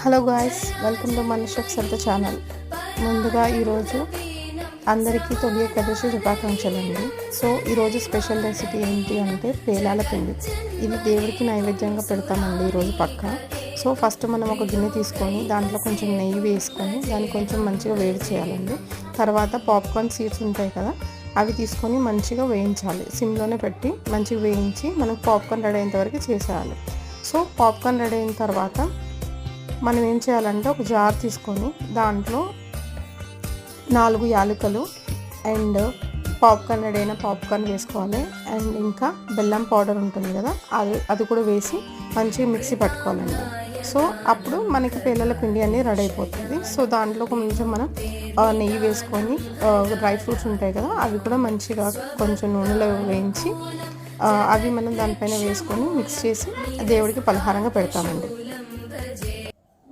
Hello guys, welcome to మన chef Saritha channel. ముందుగా ఈరోజు అందరికీ తొలి ఏకాదశి శుభాకాంక్షలు అండి. సో ఈరోజు స్పెషల్ రెసిపీ ఏంటి అంటే పేలాల పిండి. ఇది దేవుడికి నైవేద్యంగా పెడతామండి ఈరోజు పక్కా. సో ఫస్ట్ మనం ఒక గిన్నె తీసుకొని దాంట్లో కొంచెం నెయ్యి వేసుకొని దాన్ని కొంచెం మంచిగా వేడి చేయాలండి. తర్వాత పాప్కార్న్ సీడ్స్ ఉంటాయి కదా, అవి తీసుకొని మంచిగా వేయించాలి. సిమ్లోనే పెట్టి మంచిగా వేయించి మనకు పాప్కార్న్ రెడీ అయ్యేంత వరకు చేసేయాలి. సో పాప్కార్న్ రెడీ అయిన తర్వాత మనం ఏం చేయాలంటే ఒక జార్ తీసుకొని దాంట్లో 4 యాలకులు అండ్ పాప్కార్న్ రెడీ అయిన పాప్కార్న్ వేసుకోవాలి. అండ్ ఇంకా బెల్లం పౌడర్ ఉంటుంది కదా, అది కూడా వేసి మంచిగా మిక్సీ పట్టుకోవాలండి. సో అప్పుడు మనకి పేలాల పిండి అనేది రెడీ అయిపోతుంది. సో దాంట్లో కొంచెం మనం నెయ్యి వేసుకొని డ్రై ఫ్రూట్స్ ఉంటాయి కదా, అవి కూడా మంచిగా కొంచెం నూనెలో వేయించి అవి మనం దానిపైన వేసుకొని మిక్స్ చేసి దేవుడికి పలహారంగా పెడతామండి.